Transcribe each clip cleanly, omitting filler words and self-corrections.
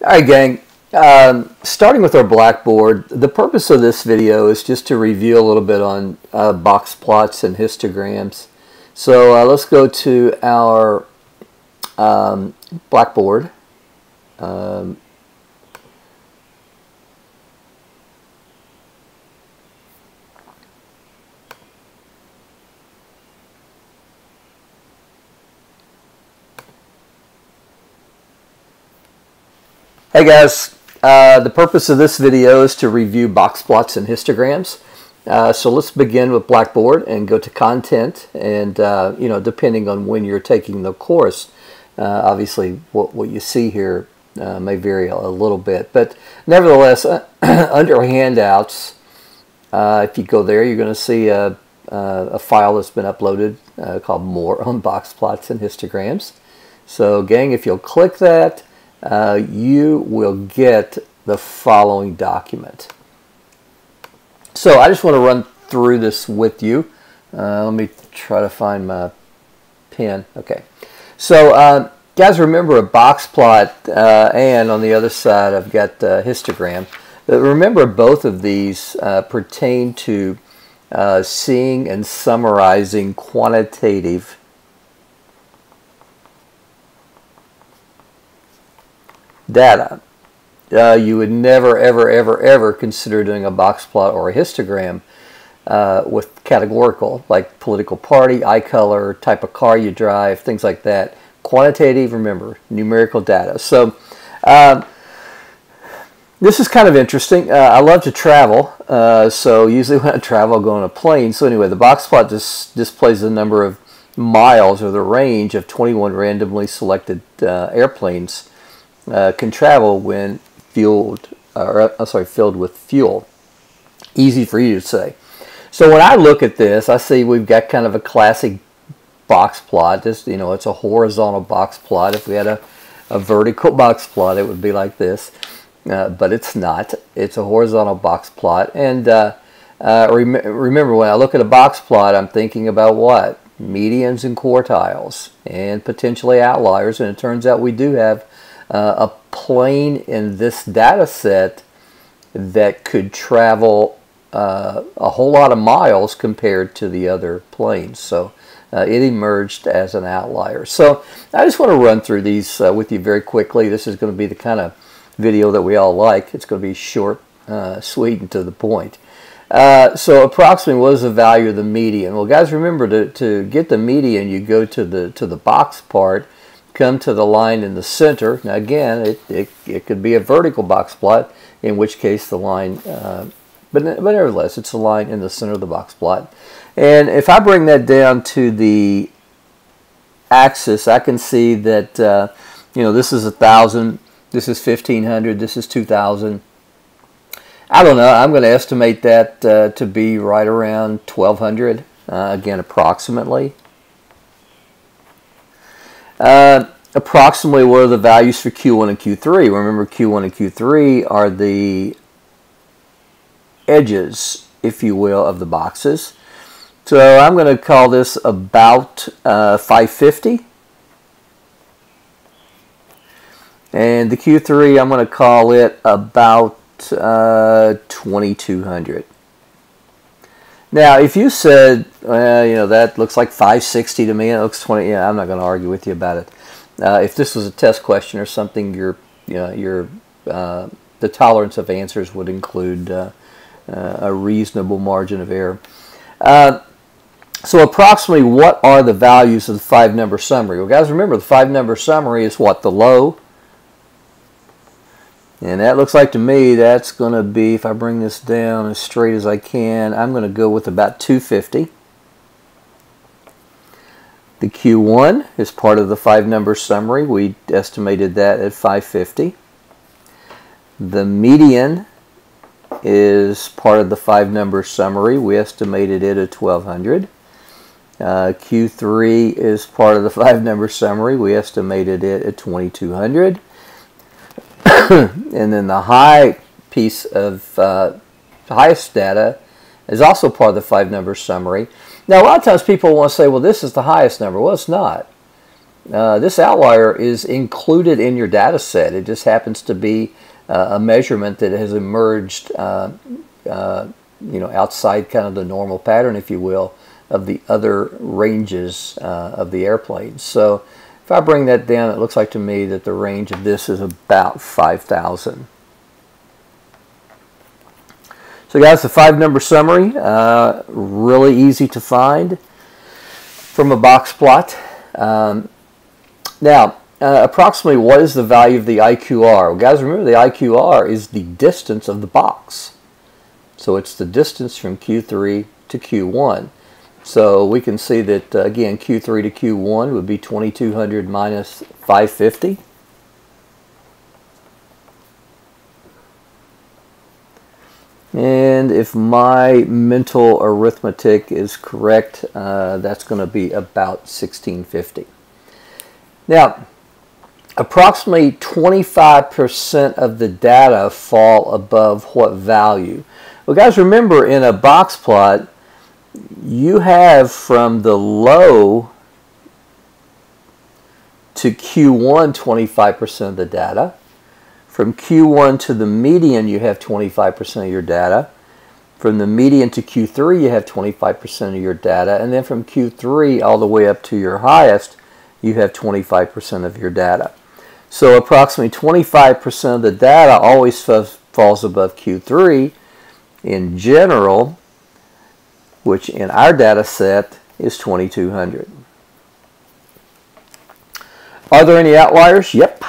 All right, gang. Starting with our blackboard, the purpose of this video is just to review a little bit on box plots and histograms. So let's go to our blackboard. Hey guys, the purpose of this video is to review box plots and histograms. So let's begin with Blackboard and go to content, and depending on when you're taking the course, obviously what you see here may vary a little bit, but nevertheless, under handouts, if you go there, you're going to see a file that's been uploaded called More on Box Plots and Histograms. So gang, if you'll click that, you will get the following document. So I just want to run through this with you. Let me try to find my pen. Okay. So guys, remember a box plot, and on the other side I've got a histogram. But remember, both of these pertain to seeing and summarizing quantitative data. You would never, ever consider doing a box plot or a histogram with categorical, like political party, eye color, type of car you drive, things like that. Quantitative, remember, numerical data. So this is kind of interesting. I love to travel, so usually when I travel, I go on a plane. So anyway, the box plot just displays the number of miles or the range of 21 randomly selected airplanes can travel when filled with fuel. Easy for you to say. So when I look at this, I see we've got kind of a classic box plot. This, it's a horizontal box plot. If we had a vertical box plot, it would be like this, but it's not. It's a horizontal box plot. And remember, when I look at a box plot, I'm thinking about what? Medians and quartiles, and potentially outliers. And it turns out we do have a plane in this data set that could travel a whole lot of miles compared to the other planes. So it emerged as an outlier. So I just want to run through these with you very quickly. This is going to be the kind of video that we all like. It's going to be short, sweet, and to the point. So approximately, what is the value of the median? Well, guys, remember, to get the median, you go to the box part, come to the line in the center. Now again, it could be a vertical box plot, in which case the line, but nevertheless, it's a line in the center of the box plot. And if I bring that down to the axis, I can see that this is 1,000, this is 1,500, this is 2,000. I don't know. I'm going to estimate that to be right around 1,200. Again, approximately. Approximately, what are the values for Q1 and Q3? Remember, Q1 and Q3 are the edges, if you will, of the boxes. So I'm going to call this about 550. And the Q3, I'm going to call it about 2,200. Now, if you said, that looks like 560 to me, it looks 20, I'm not going to argue with you about it. If this was a test question or something, the tolerance of answers would include a reasonable margin of error. So approximately, what are the values of the 5-number summary? Well, guys, remember, the 5-number summary is what? The low. And that looks like to me that's going to be, if I bring this down as straight as I can, I'm going to go with about 250. The Q1 is part of the 5-number summary. We estimated that at 550. The median is part of the 5-number summary. We estimated it at 1,200. Q3 is part of the 5-number summary. We estimated it at 2,200. And then the high piece of highest data is also part of the 5-number summary. Now, a lot of times people want to say, well, this is the highest number. Well, it's not. this outlier is included in your data set. It just happens to be a measurement that has emerged outside kind of the normal pattern, if you will, of the other ranges of the airplane. So if I bring that down, it looks like to me that the range of this is about 5,000. So guys, the 5-number summary, really easy to find from a box plot. Now, approximately what is the value of the IQR? Well, guys, remember the IQR is the distance of the box. So it's the distance from Q3 to Q1. So we can see that, again, Q3 to Q1 would be 2200 minus 550. And if my mental arithmetic is correct, that's going to be about 1650. Now, approximately 25% of the data fall above what value? Well, guys, remember in a box plot, you have from the low to Q1 25% of the data. From Q1 to the median, you have 25% of your data. From the median to Q3, you have 25% of your data. And then from Q3 all the way up to your highest, you have 25% of your data. So approximately 25% of the data always falls above Q3 in general, which in our data set is 2200. Are there any outliers? Yep.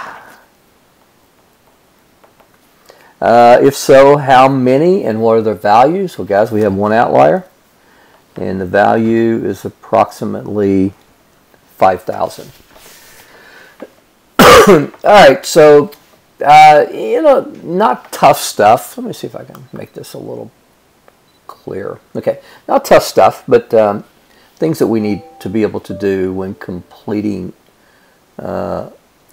If so, how many and what are their values? Well, guys, we have one outlier, and the value is approximately 5,000. All right, so, not tough stuff. Let me see if I can make this a little clearer. Okay, not tough stuff, but things that we need to be able to do when completing a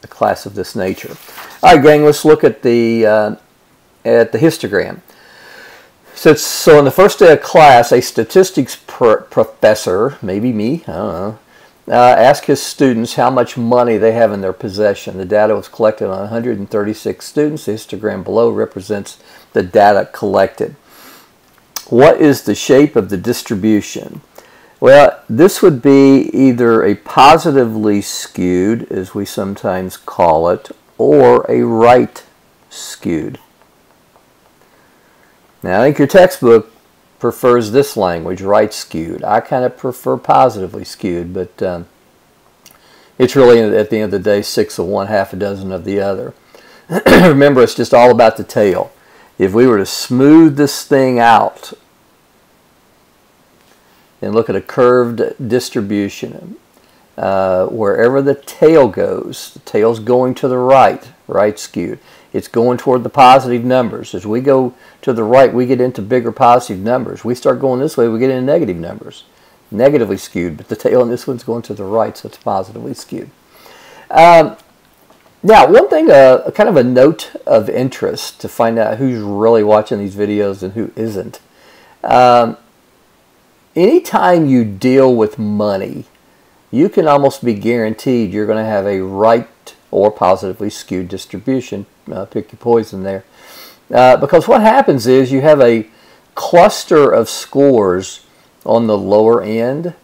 class of this nature. All right, gang, let's look at the histogram. So in the first day of class, a statistics professor, maybe me, I don't know, asked his students how much money they have in their possession. The data was collected on 136 students. The histogram below represents the data collected. What is the shape of the distribution? Well, this would be either a positively skewed, as we sometimes call it, or a right skewed. Now, I think your textbook prefers this language, right skewed. I kind of prefer positively skewed, but it's really, at the end of the day, 6 of one, half a dozen of the other. Remember, it's just all about the tail. If we were to smooth this thing out and look at a curved distribution, wherever the tail goes, the tail's going to the right, right skewed. It's going toward the positive numbers. As we go to the right, we get into bigger positive numbers. We start going this way, we get into negative numbers. Negatively skewed, but the tail on this one's going to the right, so it's positively skewed. Now, one thing, kind of a note of interest to find out who's really watching these videos and who isn't. Anytime you deal with money, you can almost be guaranteed you're going to have a right or positively skewed distribution. Pick your poison there. Because what happens is you have a cluster of scores on the lower end,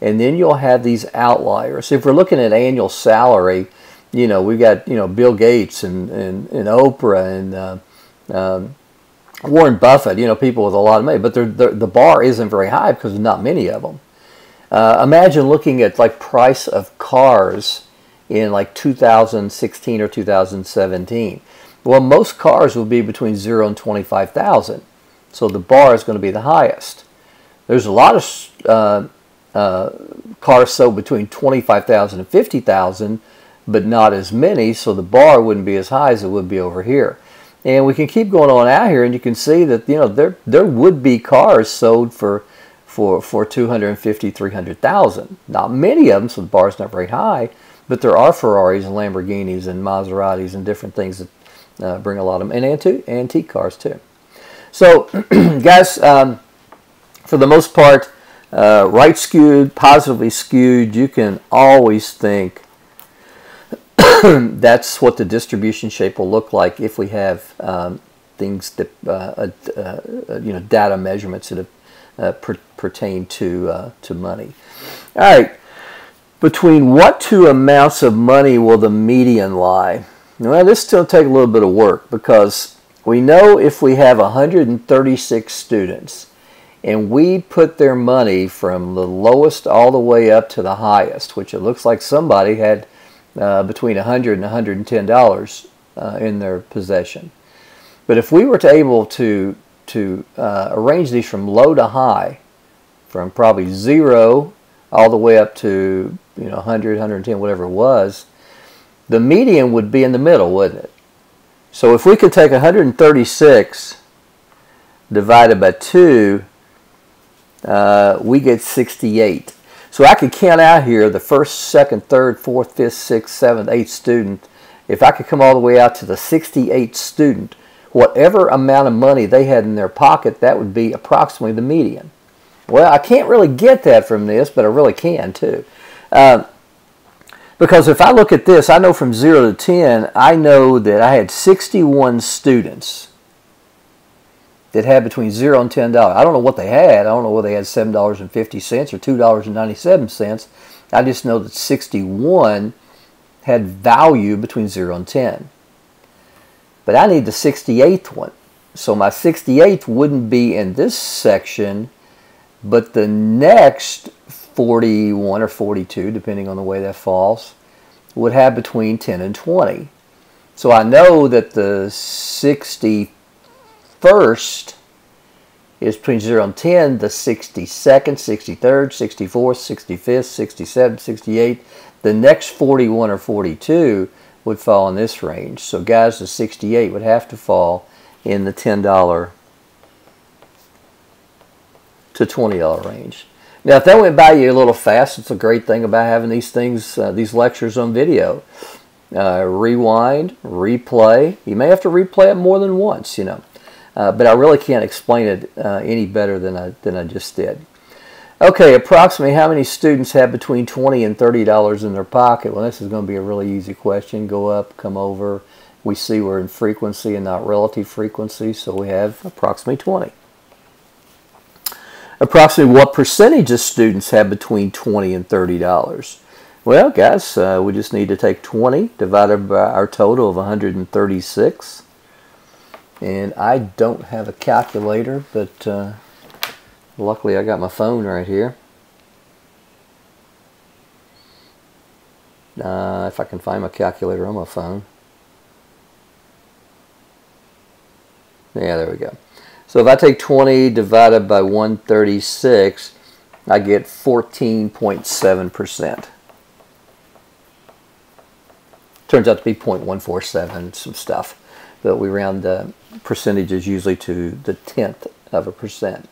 and then you'll have these outliers. If we're looking at annual salary, we've got Bill Gates and Oprah and Warren Buffett, people with a lot of money, but the bar isn't very high because there's not many of them. Imagine looking at like price of cars in like 2016 or 2017. Well, most cars will be between 0 and 25,000, so the bar is going to be the highest. There's a lot of cars sold between 25,000 and 50,000, but not as many, so the bar wouldn't be as high as it would be over here. And we can keep going on out here, and you can see that there would be cars sold for 250, 300,000. Not many of them, so the bar's not very high, but there are Ferraris and Lamborghinis and Maseratis and different things that bring a lot of them, and antique cars too. So, guys, for the most part, right skewed, positively skewed, you can always think that's what the distribution shape will look like if we have things that data measurements that pertain to money. All right, between what two amounts of money will the median lie? Well, this still take a little bit of work, because we know if we have 136 students and we put their money from the lowest all the way up to the highest, which it looks like somebody had between $100 and $110 in their possession. But if we were able to arrange these from low to high, from probably 0 all the way up to 100, 110, whatever it was, the median would be in the middle, wouldn't it? So if we could take 136 divided by 2, we get 68. So I could count out here the first, second, third, fourth, fifth, sixth, seventh, eighth student. If I could come all the way out to the 68th student, whatever amount of money they had in their pocket, that would be approximately the median. Well, I can't really get that from this, but I really can too. Because if I look at this, I know from 0 to 10, I know that I had 61 students that had between $0 and $10. I don't know what they had. I don't know whether they had $7.50 or $2.97. I just know that 61 had value between 0 and 10. But I need the 68th one. So my 68th wouldn't be in this section, but the next 41 or 42, depending on the way that falls, would have between 10 and 20. So I know that the 61st is between 0 and 10, the 62nd, 63rd, 64th, 65th, 67th, 68th. The next 41 or 42 would fall in this range. So guys, the 68 would have to fall in the $10 to $20 range. Now, if that went by you a little fast, it's a great thing about having these things, these lectures on video. Rewind, replay. You may have to replay it more than once, but I really can't explain it any better than I just did. Okay, approximately how many students have between $20 and $30 in their pocket? Well, this is going to be a really easy question. Go up, come over. We see we're in frequency and not relative frequency, so we have approximately 20. Approximately what percentage of students have between $20 and $30? Well, guys, we just need to take 20 divided by our total of 136. And I don't have a calculator, but luckily I got my phone right here. If I can find my calculator on my phone. Yeah, there we go. So if I take 20 divided by 136, I get 14.7%. Turns out to be 0.147, some stuff. But we round the percentages usually to the 10th of a percent.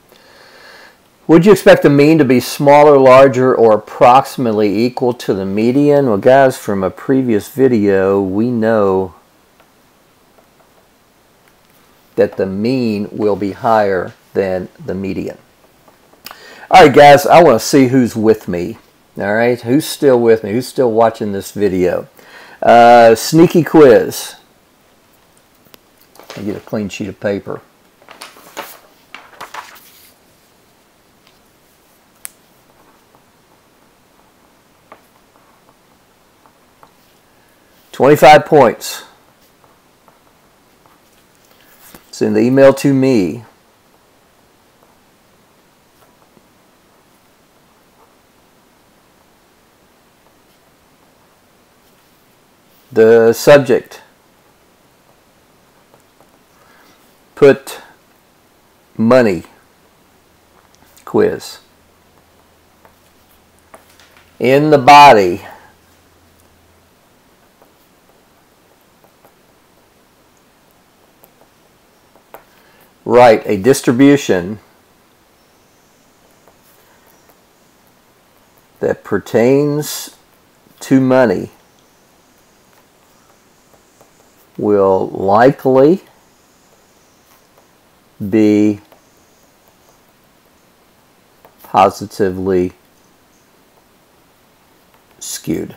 Would you expect the mean to be smaller, larger, or approximately equal to the median? Well, guys, from a previous video, we know that the mean will be higher than the median. All right, guys, I want to see who's with me. All right, who's still with me? Who's still watching this video? Sneaky quiz. I get a clean sheet of paper. $25 points. Send the email to me. The subject. Put money quiz. In the body. Write a distribution that pertains to money will likely be positively skewed.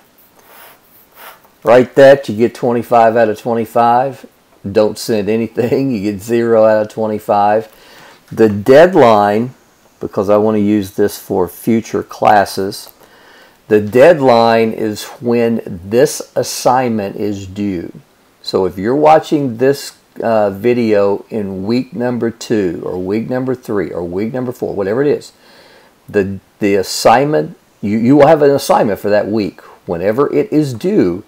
Write that, you get 25 out of 25. Don't send anything, you get 0 out of 25. The deadline, because I want to use this for future classes, the deadline is when this assignment is due. So if you're watching this video in week number 2 or week number 3 or week number 4, whatever it is, the assignment, you will have an assignment for that week. Whenever it is due,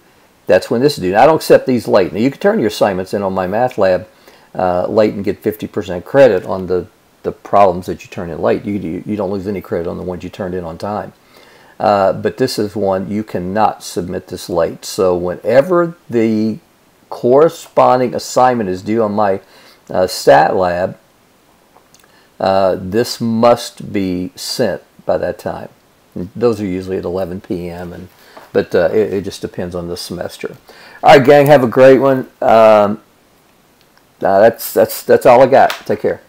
that's when this is due. Now, I don't accept these late. Now, you can turn your assignments in on my math lab late and get 50% credit on the problems that you turn in late. You don't lose any credit on the ones you turned in on time. But this is one you cannot submit this late. So whenever the corresponding assignment is due on my stat lab, this must be sent by that time. And those are usually at 11 p.m. But it just depends on the semester. All right, gang, have a great one. That's all I got. Take care.